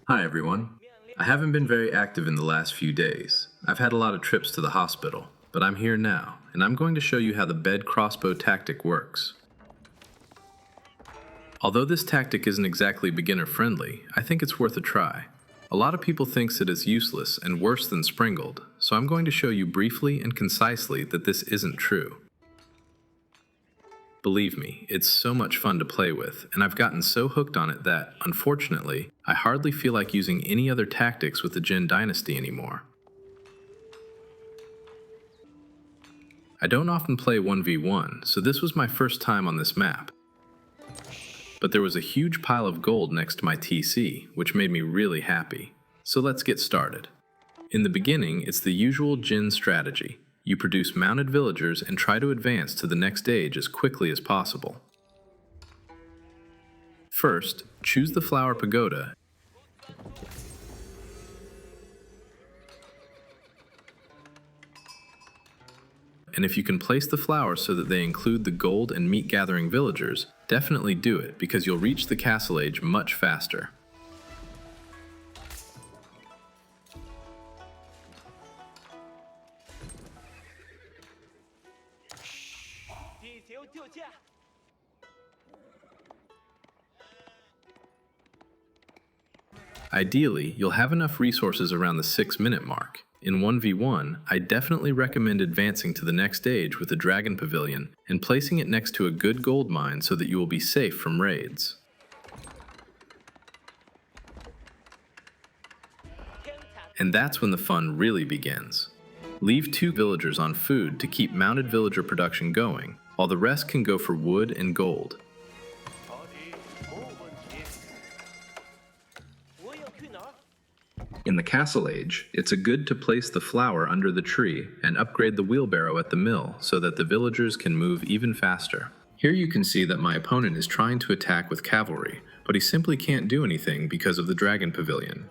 Hi everyone. I haven't been very active in the last few days. I've had a lot of trips to the hospital, but I'm here now, and I'm going to show you how the bed crossbow tactic works. Although this tactic isn't exactly beginner friendly, I think it's worth a try. A lot of people think that it's useless and worse than springled, so I'm going to show you briefly and concisely that this isn't true. Believe me, it's so much fun to play with, and I've gotten so hooked on it that, unfortunately, I hardly feel like using any other tactics with the Gen Dynasty anymore. I don't often play 1v1, so this was my first time on this map. But there was a huge pile of gold next to my TC, which made me really happy. So let's get started. In the beginning, it's the usual Gen strategy. You produce mounted villagers and try to advance to the next stage as quickly as possible. First, choose the flower pagoda. And if you can place the flowers so that they include the gold and meat gathering villagers, definitely do it because you'll reach the castle age much faster. Ideally, you'll have enough resources around the 6-minute mark. In 1v1, I definitely recommend advancing to the next stage with a dragon pavilion and placing it next to a good gold mine so that you will be safe from raids. And that's when the fun really begins. Leave 2 villagers on food to keep mounted villager production going, while the rest can go for wood and gold. In the castle age, it's good to place the flower under the tree and upgrade the wheelbarrow at the mill so that the villagers can move even faster. Here you can see that my opponent is trying to attack with cavalry, but he simply can't do anything because of the dragon pavilion.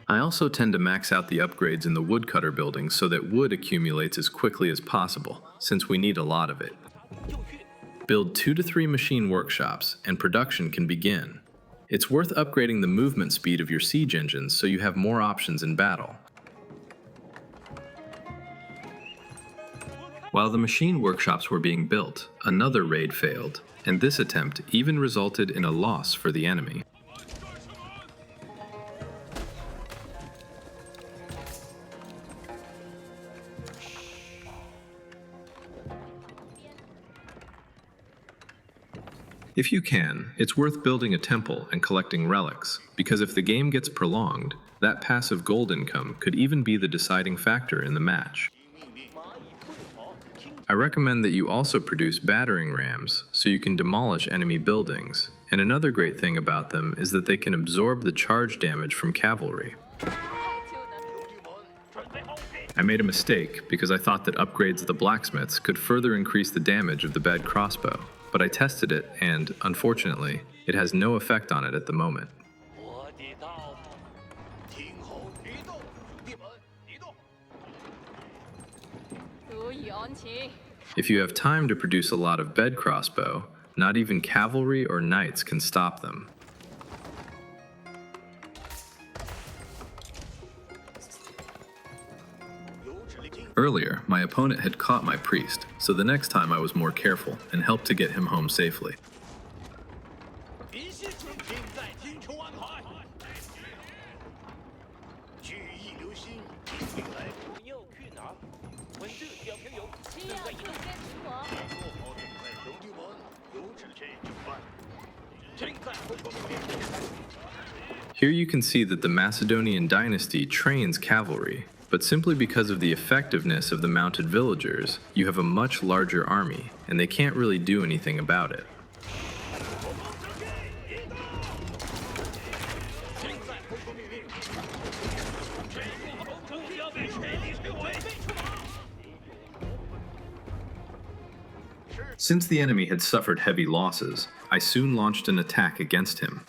I also tend to max out the upgrades in the woodcutter building so that wood accumulates as quickly as possible, since we need a lot of it. Build 2 to 3 machine workshops, and production can begin. It's worth upgrading the movement speed of your siege engines so you have more options in battle. While the machine workshops were being built, another raid failed, and this attempt even resulted in a loss for the enemy. If you can, it's worth building a temple and collecting relics, because if the game gets prolonged, that passive gold income could even be the deciding factor in the match. I recommend that you also produce battering rams, so you can demolish enemy buildings, and another great thing about them is that they can absorb the charge damage from cavalry. I made a mistake because I thought that upgrades of the blacksmiths could further increase the damage of the bed crossbow. But I tested it, and, unfortunately, it has no effect on it at the moment. If you have time to produce a lot of bed crossbow, not even cavalry or knights can stop them. Earlier, my opponent had caught my priest, so the next time I was more careful and helped to get him home safely. Here you can see that the Macedonian dynasty trains cavalry. But simply because of the effectiveness of the mounted villagers, you have a much larger army, and they can't really do anything about it. Since the enemy had suffered heavy losses, I soon launched an attack against him.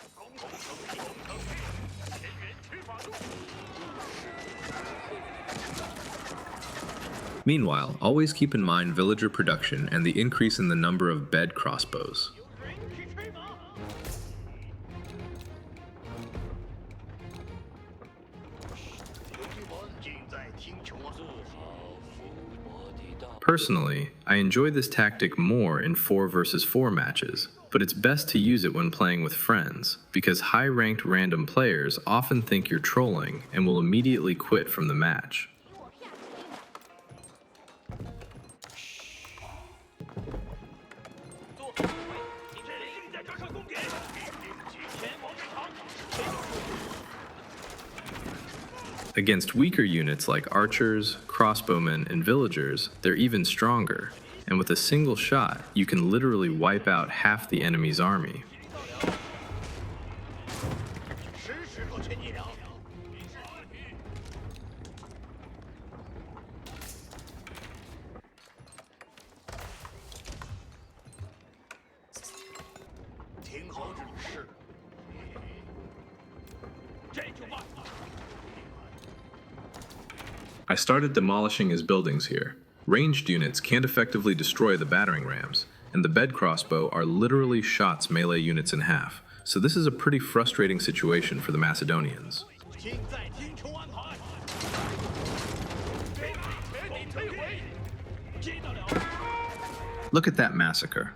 Meanwhile, always keep in mind villager production and the increase in the number of bed crossbows. Personally, I enjoy this tactic more in 4 versus 4 matches, but it's best to use it when playing with friends, because high-ranked random players often think you're trolling and will immediately quit from the match. Against weaker units like archers, crossbowmen, and villagers, they're even stronger, and with a single shot, you can literally wipe out half the enemy's army. I started demolishing his buildings here. Ranged units can't effectively destroy the battering rams, and the bed crossbow are literally shots melee units in half, so this is a pretty frustrating situation for the Macedonians. Look at that massacre.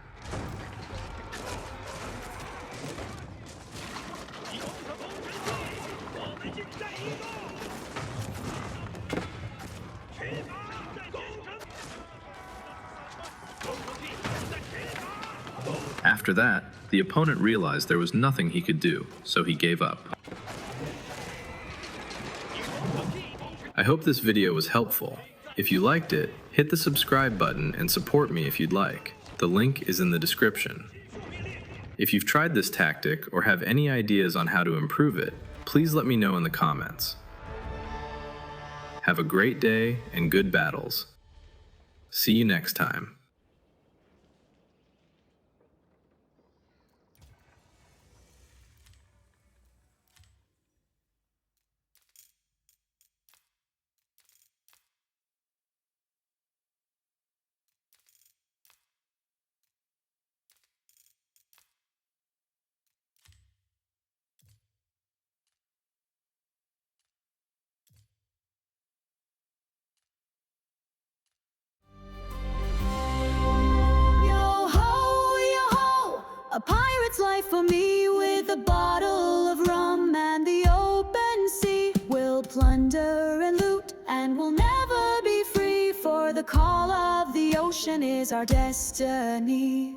After that, the opponent realized there was nothing he could do, so he gave up. I hope this video was helpful. If you liked it, hit the subscribe button and support me if you'd like. The link is in the description. If you've tried this tactic or have any ideas on how to improve it, please let me know in the comments. Have a great day and good battles. See you next time. A pirate's life for me, with a bottle of rum and the open sea. We'll plunder and loot, and we'll never be free, for the call of the ocean is our destiny.